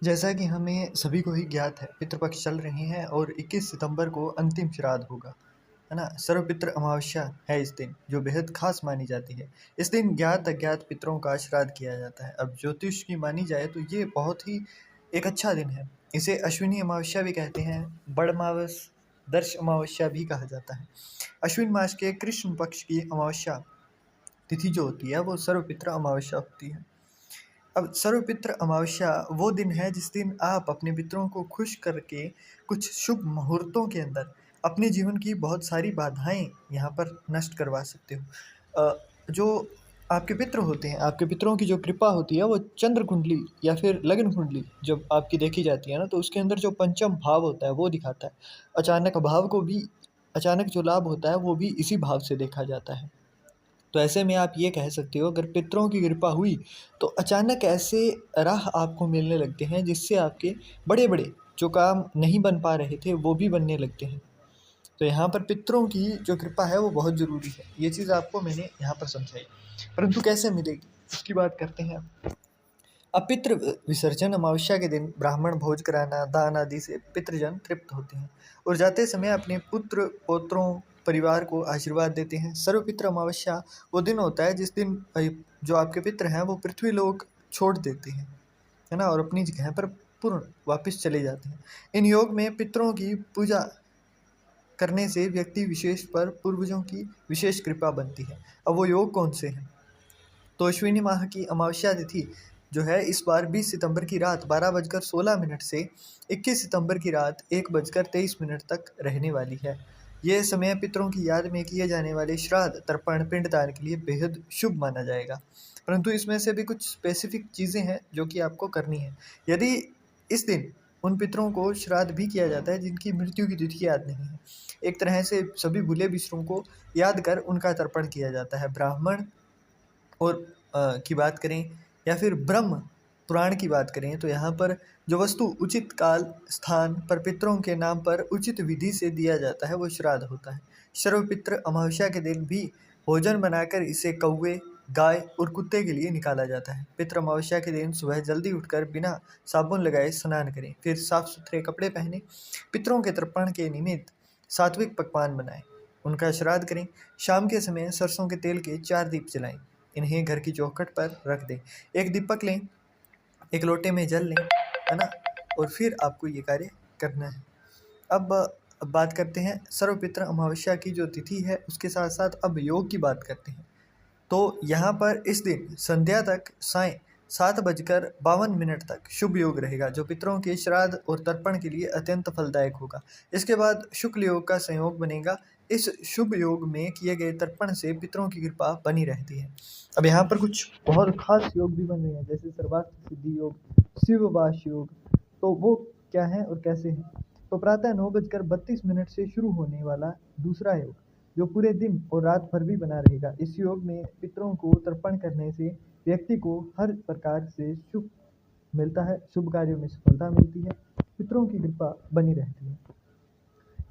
जैसा कि हमें सभी को ही ज्ञात है, पितृपक्ष चल रहे हैं और 21 सितंबर को अंतिम श्राद्ध होगा, है ना? सर्वपितृ अमावस्या है इस दिन, जो बेहद खास मानी जाती है। इस दिन ज्ञात अज्ञात पितरों का श्राद्ध किया जाता है। अब ज्योतिष की मानी जाए तो ये बहुत ही एक अच्छा दिन है। इसे अश्विनी अमावस्या भी कहते हैं, बड़मावस, दर्श अमावस्या भी कहा जाता है। अश्विन मास के कृष्ण पक्ष की अमावस्या तिथि जो होती है वो सर्वपितृ अमावस्या होती है। अब सर्वपितृ अमावस्या वो दिन है जिस दिन आप अपने पितरों को खुश करके कुछ शुभ मुहूर्तों के अंदर अपने जीवन की बहुत सारी बाधाएं यहाँ पर नष्ट करवा सकते हो। जो आपके पितृ होते हैं, आपके पितरों की जो कृपा होती है वो चंद्र कुंडली या फिर लग्न कुंडली जब आपकी देखी जाती है ना, तो उसके अंदर जो पंचम भाव होता है वो दिखाता है। अचानक भाव को भी, अचानक जो लाभ होता है वो भी इसी भाव से देखा जाता है। तो ऐसे में आप ये कह सकते हो, अगर पितरों की कृपा हुई तो अचानक ऐसे राह आपको मिलने लगते हैं जिससे आपके बड़े बड़े जो काम नहीं बन पा रहे थे वो भी बनने लगते हैं। तो यहाँ पर पितरों की जो कृपा है वो बहुत ज़रूरी है। ये चीज़ आपको मैंने यहाँ पर समझाई, परंतु कैसे मिलेगी उसकी बात करते हैं। अब पितृ विसर्जन अमावस्या के दिन ब्राह्मण भोज कराना, दान आदि से पितृजन तृप्त होते हैं और जाते समय अपने पुत्र पौत्रों परिवार को आशीर्वाद देते हैं। सर्वपितृ अमावस्या वो दिन होता है जिस दिन जो आपके पितृ हैं वो पृथ्वी लोक छोड़ देते हैं, है ना, और अपनी जगह पर पूर्ण वापस चले जाते हैं। इन योग में पितरों की पूजा करने से व्यक्ति विशेष पर पूर्वजों की विशेष कृपा बनती है। अब वो योग कौन से हैं? तो अश्विनी माह की अमावस्या तिथि जो है इस बार 20 सितंबर की रात 12:16 से 21 सितंबर की रात 1:23 तक रहने वाली है। ये समय पितरों की याद में किए जाने वाले श्राद्ध, तर्पण, पिंडदान के लिए बेहद शुभ माना जाएगा। परंतु इसमें से भी कुछ स्पेसिफिक चीज़ें हैं जो कि आपको करनी है। यदि इस दिन उन पितरों को श्राद्ध भी किया जाता है जिनकी मृत्यु की तिथि याद नहीं है, एक तरह से सभी भूले बिसरों को याद कर उनका तर्पण किया जाता है। ब्राह्मण और की बात करें या फिर ब्रह्म पुराण की बात करें तो यहाँ पर जो वस्तु उचित काल स्थान पर पितरों के नाम पर उचित विधि से दिया जाता है वो श्राद्ध होता है। सर्वपितृ अमावस्या के दिन भी भोजन बनाकर इसे कौवे, गाय और कुत्ते के लिए निकाला जाता है। पितृ अमावस्या के दिन सुबह जल्दी उठकर बिना साबुन लगाए स्नान करें, फिर साफ सुथरे कपड़े पहने पितरों के तर्पण के निमित्त सात्विक पकवान बनाएं, उनका श्राद्ध करें। शाम के समय सरसों के तेल के 4 दीप जलाएं, इन्हें घर की चौखट पर रख दें। एक दीपक लें, एक लोटे में जल लें, है ना, और फिर आपको ये कार्य करना है। अब बात करते हैं सर्वपितृ अमावस्या की जो तिथि है उसके साथ साथ अब योग की बात करते हैं। तो यहाँ पर इस दिन संध्या तक साय 7:52 तक शुभ योग रहेगा, जो पितरों के श्राद्ध और तर्पण के लिए अत्यंत फलदायक होगा। इसके बाद शुक्ल योग का संयोग बनेगा। इस शुभ योग में किए गए तर्पण से पितरों की कृपा बनी रहती है। अब यहाँ पर कुछ बहुत खास योग भी बन रहे हैं, जैसे सर्वार्थ सिद्धि योग, शिववास योग। तो वो क्या है और कैसे हैं? तो प्रातः 9:32 से शुरू होने वाला दूसरा योग, जो पूरे दिन और रात भर भी बना रहेगा। इस योग में पितरों को तर्पण करने से व्यक्ति को हर प्रकार से शुभ मिलता है, शुभ कार्यों में सफलता मिलती है, पितरों की कृपा बनी रहती है।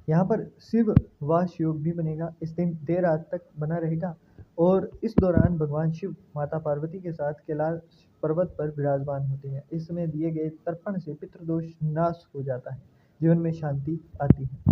यहाँ पर शिव वास योग भी बनेगा। इस दिन देर रात तक बना रहेगा और इस दौरान भगवान शिव माता पार्वती के साथ कैलाश पर्वत पर विराजमान होते हैं। इस समय दिए गए तर्पण से पितृदोष नाश हो जाता है, जीवन में शांति आती है।